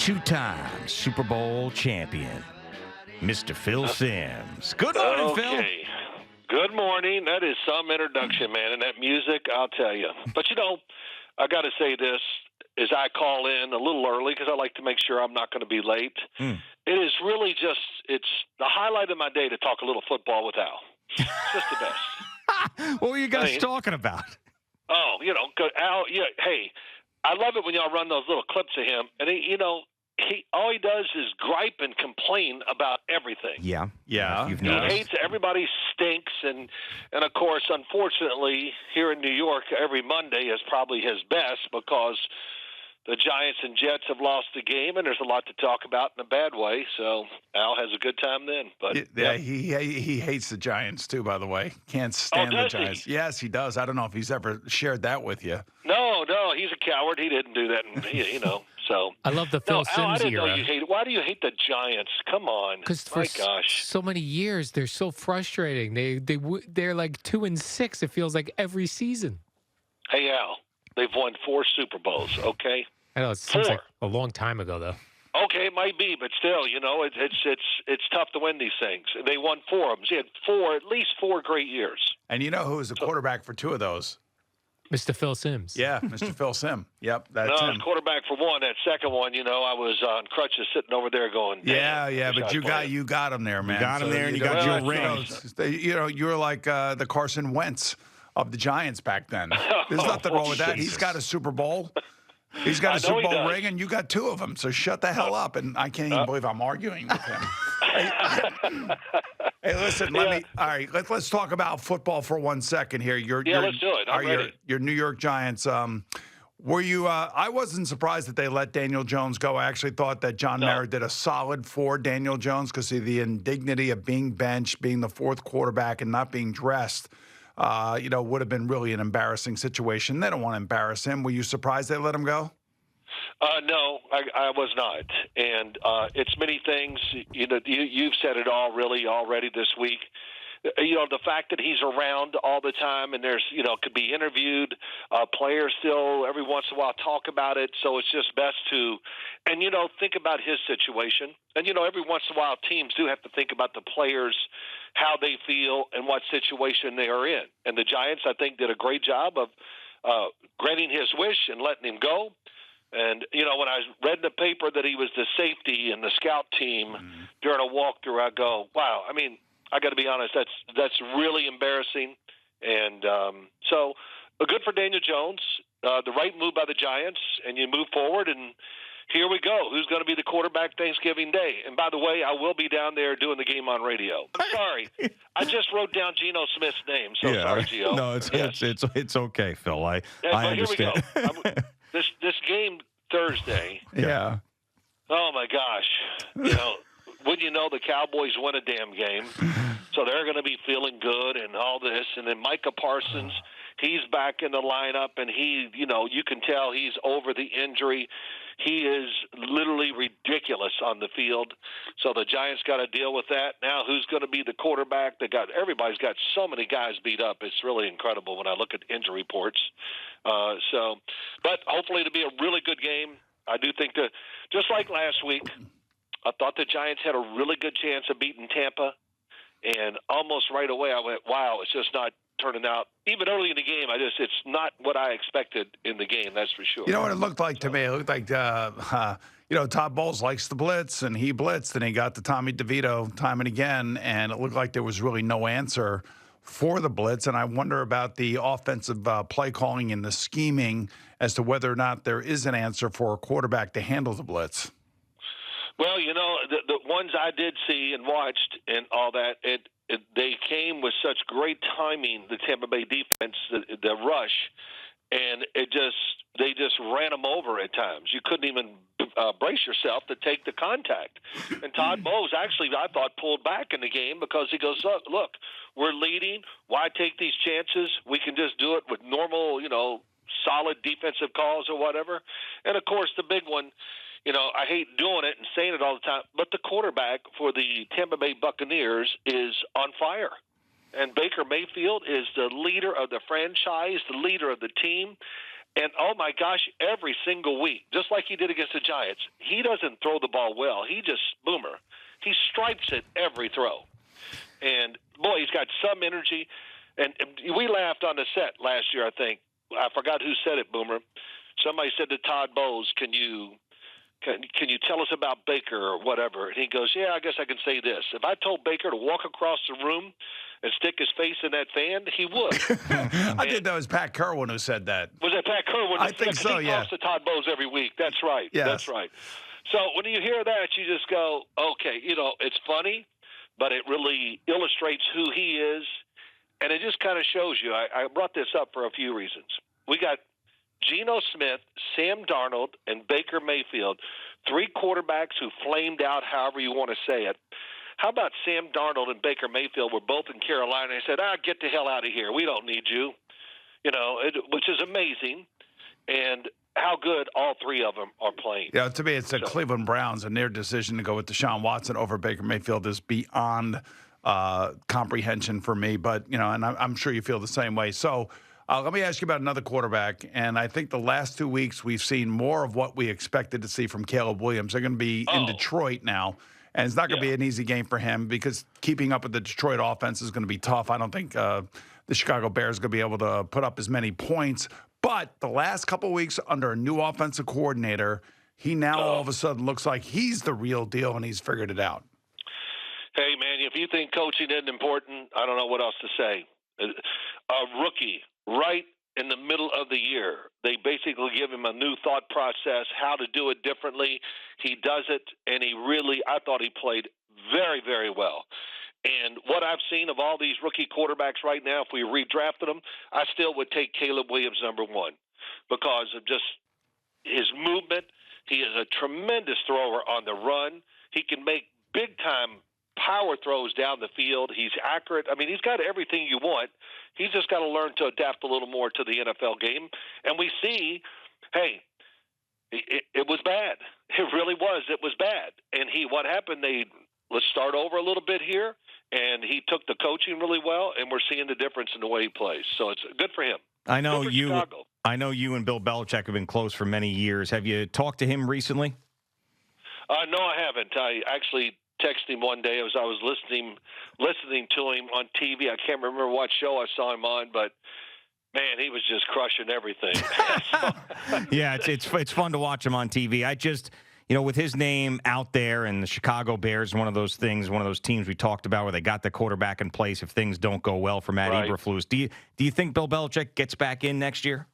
two-time Super Bowl champion, Mr. Phil Simms. Good morning, Phil. Good morning. That is some introduction, man. And that music, I'll tell you. But, I got to say this as I call in a little early because I like to make sure I'm not going to be late. It is really it's the highlight of my day to talk a little football with Al. It's just the best. What were you guys talking about? Oh, Al, hey, I love it when y'all run those little clips of him. And, all he does is gripe and complain about everything. Yeah. He hates everybody stinks, and of course, unfortunately, here in New York, every Monday is probably his best because the Giants and Jets have lost the game, and there's a lot to talk about in a bad way. So Al has a good time then. But he hates the Giants too. By the way, can't stand the Giants. He? Yes, he does. I don't know if he's ever shared that with you. No, he's a coward. He didn't do that, and So I love the Phil Simms Al, I didn't era. know you hate it. Why do you hate the Giants? Come on, because for so many years they're so frustrating. They're like 2-6. It feels like every season. Hey Al, they've won 4 Super Bowls. Okay, I know it seems like a long time ago though. Okay, it might be, but still, it's tough to win these things. They won 4 of them. They had at least 4 great years. And you know who was the quarterback for 2 of those? Mr. Phil Simms. Yeah, Mr. Phil Simms. Yep, that's him. Quarterback for 1. That second one, I was on crutches sitting over there going. Yeah, but you got him there, man. You got him there, and you got your ring. You were like the Carson Wentz of the Giants back then. There's nothing wrong with that. He's got a Super Bowl. He's got a Super Bowl ring, and you got 2 of them. So shut the hell up. And I can't even believe I'm arguing with him. Hey, listen. All right, let's talk about football for 1 second here. Let's do it. I'm ready. Your New York Giants. Were you? I wasn't surprised that they let Daniel Jones go. I actually thought that John Mara did a solid for Daniel Jones because of the indignity of being benched, being the 4th quarterback, and not being dressed. Would have been really an embarrassing situation. They don't want to embarrass him. Were you surprised they let him go? No, I was not. And it's many things. You've said it all really already this week. The fact that he's around all the time and there's, could be interviewed, players still every once in a while talk about it. So it's just best to, and, think about his situation. And, every once in a while teams do have to think about the players, how they feel and what situation they are in. And the Giants, I think, did a great job of granting his wish and letting him go. And, when I read in the paper that he was the safety in the scout team during a walkthrough, I go, wow, I mean, I got to be honest, that's really embarrassing. And so good for Daniel Jones, the right move by the Giants, and you move forward, and here we go. Who's going to be the quarterback Thanksgiving Day? And by the way, I will be down there doing the game on radio. I'm sorry. I just wrote down Geno Smith's name, so sorry, Gio. No, it's okay, Phil. I understand. Here we go. This game Thursday. Yeah. Oh, my gosh. Wouldn't you know the Cowboys win a damn game? So they're going to be feeling good and all this. And then Micah Parsons, he's back in the lineup, and he, you can tell he's over the injury. He is literally ridiculous on the field. So the Giants got to deal with that. Now who's going to be the quarterback? Everybody's got so many guys beat up. It's really incredible when I look at injury reports. But hopefully it'll be a really good game. I do think that just like last week, I thought the Giants had a really good chance of beating Tampa, and almost right away I went, wow, it's just not turning out. Even early in the game, it's not what I expected in the game, that's for sure. You know what it looked like to me? It looked like, Todd Bowles likes the blitz, and he blitzed, and he got to Tommy DeVito time and again, and it looked like there was really no answer for the blitz, and I wonder about the offensive play calling and the scheming as to whether or not there is an answer for a quarterback to handle the blitz. Well, the ones I did see and watched and all that, they came with such great timing, the Tampa Bay defense, the rush, and they just ran them over at times. You couldn't even brace yourself to take the contact. And Todd Bowles actually, I thought, pulled back in the game because he goes, look, we're leading. Why take these chances? We can just do it with normal, solid defensive calls or whatever. And, of course, the big one, I hate doing it and saying it all the time, but the quarterback for the Tampa Bay Buccaneers is on fire. And Baker Mayfield is the leader of the franchise, the leader of the team. And, oh, my gosh, every single week, just like he did against the Giants, he doesn't throw the ball well. He stripes it every throw. And, boy, he's got some energy. And we laughed on the set last year, I think. I forgot who said it, Boomer. Somebody said to Todd Bowles, can you tell us about Baker or whatever? And he goes, yeah, I guess I can say this. If I told Baker to walk across the room and stick his face in that fan, he would. I think that was Pat Kerwin who said that. Was that Pat Kerwin? I think so, he yeah. talks to Todd Bowles every week. That's right. Yes. That's right. So when you hear that, you just go, okay, it's funny, but it really illustrates who he is, and it just kind of shows you. I brought this up for a few reasons. We got Geno Smith, Sam Darnold, and Baker Mayfield, 3 quarterbacks who flamed out, however you want to say it. How about Sam Darnold and Baker Mayfield were both in Carolina? They said, get the hell out of here. We don't need you, which is amazing. And how good all 3 of them are playing. Yeah, to me, it's the Cleveland Browns, and their decision to go with Deshaun Watson over Baker Mayfield is beyond comprehension for me. But, and I'm sure you feel the same way. So let me ask you about another quarterback. And I think the last 2 weeks we've seen more of what we expected to see from Caleb Williams. They're going to be in Detroit now. And it's not going to be an easy game for him because keeping up with the Detroit offense is going to be tough. I don't think the Chicago Bears are going to be able to put up as many points. But the last couple of weeks under a new offensive coordinator, he now all of a sudden looks like he's the real deal and he's figured it out. Hey, man, if you think coaching isn't important, I don't know what else to say. A rookie right in the middle of the year, they basically give him a new thought process, how to do it differently. He does it, and I thought he played very, very well. And what I've seen of all these rookie quarterbacks right now, if we redrafted them, I still would take Caleb Williams number 1 because of just his movement. He is a tremendous thrower on the run. He can make big-time power throws down the field. He's accurate. I mean, he's got everything you want. He's just got to learn to adapt a little more to the NFL game. And we see, hey, it was bad. It really was. It was bad. And what happened? Let's start over a little bit here. And he took the coaching really well, and we're seeing the difference in the way he plays. So it's good for him. I know you. Chicago. I know you and Bill Belichick have been close for many years. Have you talked to him recently? No, I haven't. I actually texted him one day as I was listening to him on TV. I can't remember what show I saw him on, but man, he was just crushing everything. Yeah, it's fun to watch him on TV. I just, with his name out there, and the Chicago Bears, one of those teams we talked about where they got the quarterback in place if things don't go well for Matt Eberflus. Do you think Bill Belichick gets back in next year?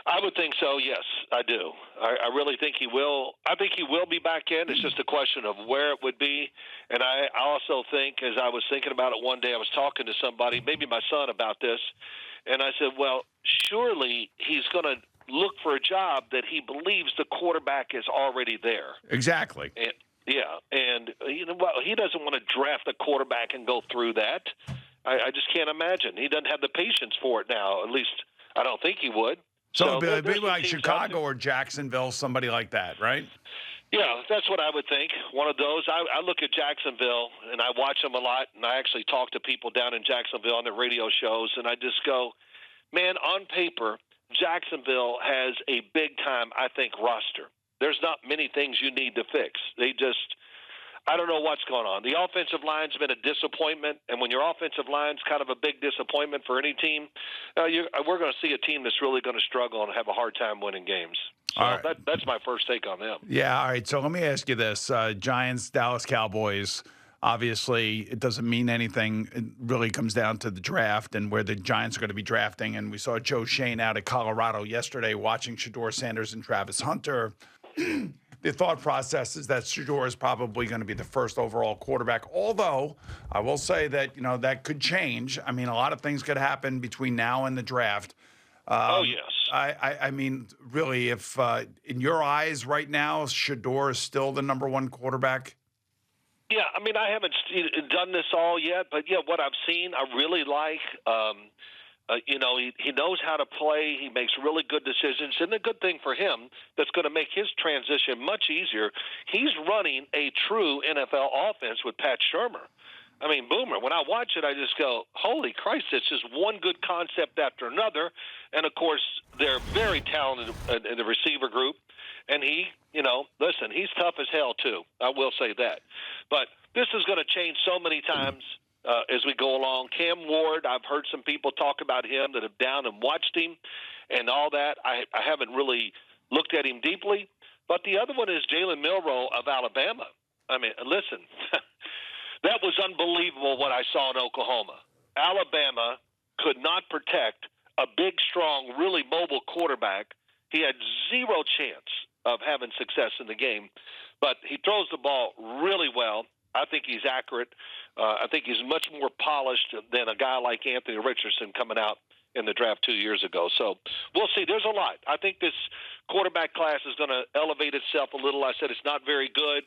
I would think so, yes, I do. I really think he will. I think he will be back in. It's just a question of where it would be. And I also think, as I was thinking about it one day, I was talking to somebody, maybe my son, about this, and I said, well, surely he's going to look for a job that he believes the quarterback is already there. Exactly. And, he doesn't want to draft a quarterback and go through that. I just can't imagine. He doesn't have the patience for it now. At least I don't think he would. So it'd be like Chicago or Jacksonville, somebody like that, right? Yeah, that's what I would think. One of those. I look at Jacksonville, and I watch them a lot, and I actually talk to people down in Jacksonville on their radio shows, and I just go, man, on paper, Jacksonville has a big-time, I think, roster. There's not many things you need to fix. I don't know what's going on. The offensive line's been a disappointment, and when your offensive line's kind of a big disappointment for any team, we're going to see a team that's really going to struggle and have a hard time winning games. So that's my first take on them. Yeah, all right. So let me ask you this. Giants, Dallas Cowboys, obviously it doesn't mean anything. It really comes down to the draft and where the Giants are going to be drafting. And we saw Joe Shane out of Colorado yesterday watching Shedeur Sanders and Travis Hunter. The thought process is that Shedeur is probably going to be the first overall quarterback, although I will say that, that could change. I mean, a lot of things could happen between now and the draft. Yes. I mean, really, if in your eyes right now, Shedeur is still the number 1 quarterback? Yeah, I mean, I haven't done this all yet, but, what I've seen, I really like. He knows how to play. He makes really good decisions. And the good thing for him that's going to make his transition much easier, he's running a true NFL offense with Pat Shurmur. I mean, Boomer, when I watch it, I just go, holy Christ, it's just one good concept after another. And, of course, they're very talented in the receiver group. And he, listen, he's tough as hell, too. I will say that. But this is going to change so many times as we go along. Cam Ward, I've heard some people talk about him that have down and watched him and all that. I haven't really looked at him deeply. But the other one is Jalen Milroe of Alabama. I mean, listen, that was unbelievable what I saw in Oklahoma. Alabama could not protect a big, strong, really mobile quarterback. He had zero chance of having success in the game, but he throws the ball really well. I think he's accurate. I think he's much more polished than a guy like Anthony Richardson coming out in the draft 2 years ago. So we'll see. There's a lot. I think this quarterback class is going to elevate itself a little. I said it's not very good,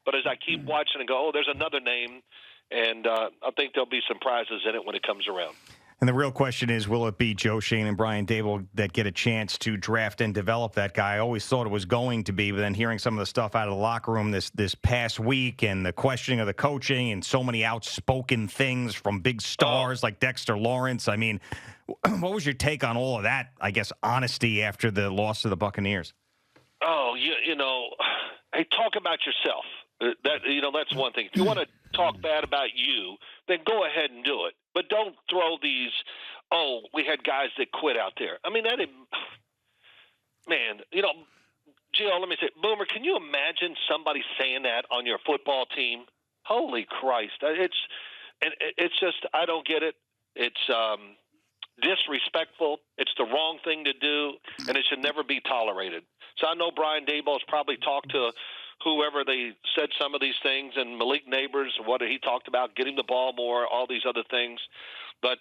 but as I keep watching and go, oh, there's another name, and I think there'll be some prizes in it when it comes around. And the real question is, will it be Joe Schoen and Brian Daboll that get a chance to draft and develop that guy? I always thought it was going to be, but then hearing some of the stuff out of the locker room this past week and the questioning of the coaching and so many outspoken things from big stars like Dexter Lawrence. I mean, what was your take on all of that, I guess, honesty after the loss to the Buccaneers? Oh, hey, talk about yourself. That's one thing. If you want to talk bad about you, then go ahead and do it. But don't throw these, we had guys that quit out there. I mean, Gio, let me say, Boomer, can you imagine somebody saying that on your football team? Holy Christ. It's just, I don't get it. It's disrespectful. It's the wrong thing to do, and it should never be tolerated. So I know Brian Daboll has probably talked to whoever they said some of these things, and Malik Neighbors, what he talked about, getting the ball more, all these other things. But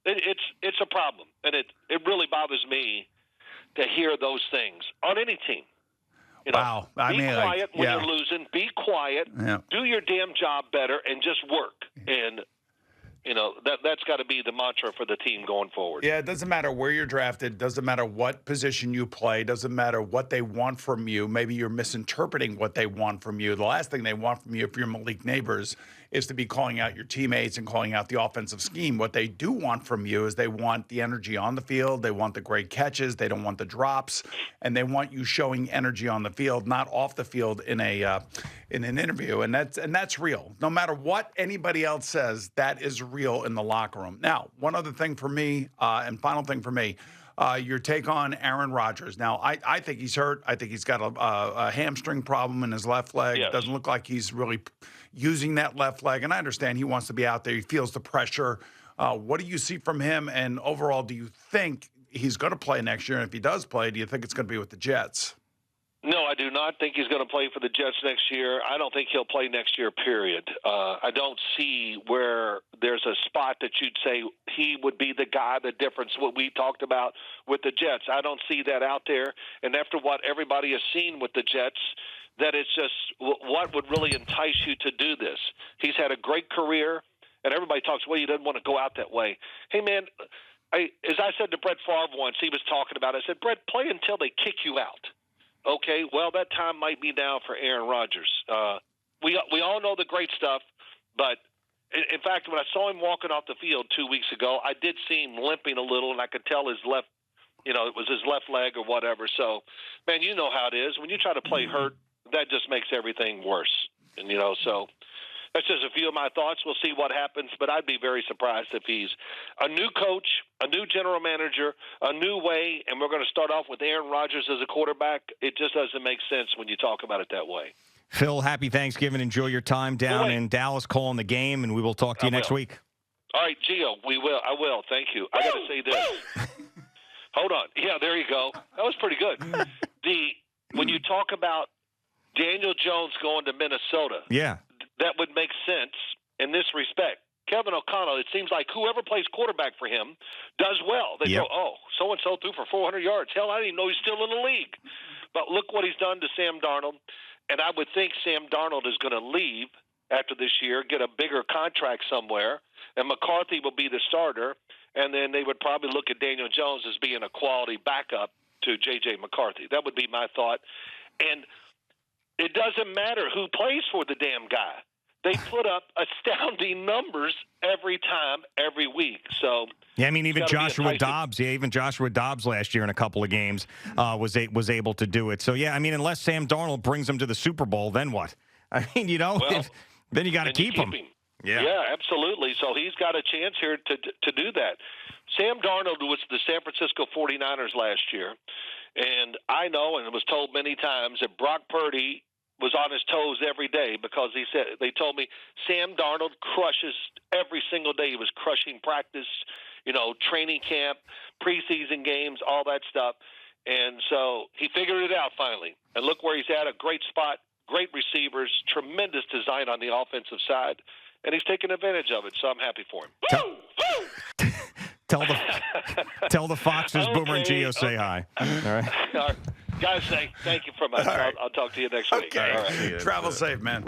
it's a problem, and it really bothers me to hear those things on any team. Wow. Be quiet when you're losing. Be quiet. Yeah. Do your damn job better, and just work. And that's got to be the mantra for the team going forward. Yeah, it doesn't matter where you're drafted. Doesn't matter what position you play. Doesn't matter what they want from you. Maybe you're misinterpreting what they want from you. The last thing they want from you, if you're Malik Neighbors, is to be calling out your teammates and calling out the offensive scheme. What they do want from you is they want the energy on the field. They want the great catches. They don't want the drops, and they want you showing energy on the field, not off the field in an interview. And that's real. No matter what anybody else says, that is real in the locker room. Now, one other thing for me, and final thing for me, your take on Aaron Rodgers. Now, I think he's hurt. I think he's got a hamstring problem in his left leg. Yes. It doesn't look like he's really using that left leg. And I understand he wants to be out there. He feels the pressure. What do you see from him? And overall, do you think he's going to play next year? And if he does play, do you think it's going to be with the Jets? No, I do not think he's going to play for the Jets next year. I don't think he'll play next year, period. I don't see where there's a spot that you'd say he would be the guy, the difference, what we talked about with the Jets. I don't see that out there. And after what everybody has seen with the Jets, that it's just what would really entice you to do this. He's had a great career, and everybody talks, well, he doesn't want to go out that way. Hey, man, as I said to Brett Favre once, he was talking about it. I said, Brett, play until they kick you out. Okay, well, that time might be now for Aaron Rodgers. We all know the great stuff, but in fact, when I saw him walking off the field 2 weeks ago, I did see him limping a little, and I could tell his left, it was his left leg or whatever. So, man, you know how it is. When you try to play hurt, that just makes everything worse. And, so that's just a few of my thoughts. We'll see what happens, but I'd be very surprised if he's a new coach, a new general manager, a new way, and we're going to start off with Aaron Rodgers as a quarterback. It just doesn't make sense when you talk about it that way. Phil, happy Thanksgiving. Enjoy your time down in Dallas calling the game, and we will talk to you next week. All right, Gio, I will. Thank you. I got to say this. Hold on. Yeah, there you go. That was pretty good. When you talk about Daniel Jones going to Minnesota, that would make sense in this respect. Kevin O'Connell, it seems like whoever plays quarterback for him does well. They go, so-and-so threw for 400 yards. Hell, I didn't even know he's still in the league. But look what he's done to Sam Darnold. And I would think Sam Darnold is going to leave after this year, get a bigger contract somewhere, and McCarthy will be the starter. And then they would probably look at Daniel Jones as being a quality backup to J.J. McCarthy. That would be my thought. And it doesn't matter who plays for the damn guy. they put up astounding numbers every time, every week. So yeah, I mean, even Joshua Dobbs, even Joshua Dobbs last year in a couple of games was able to do it. So yeah, I mean, unless Sam Darnold brings him to the Super Bowl, then what? I mean, then you got to keep him. Yeah, absolutely. So he's got a chance here to do that. Sam Darnold was the San Francisco 49ers last year, and I know and was told many times that Brock Purdy was on his toes every day because they told me Sam Darnold crushes every single day. He was crushing practice, training camp, preseason games, all that stuff. And so he figured it out finally. And look where he's at, a great spot, great receivers, tremendous design on the offensive side. And he's taking advantage of it, so I'm happy for him. Tell the Foxes, okay, Boomer and Gio say hi. All right. All right. Guys, thank you for much. Right. I'll talk to you next week. Okay. All right. Travel safe, man.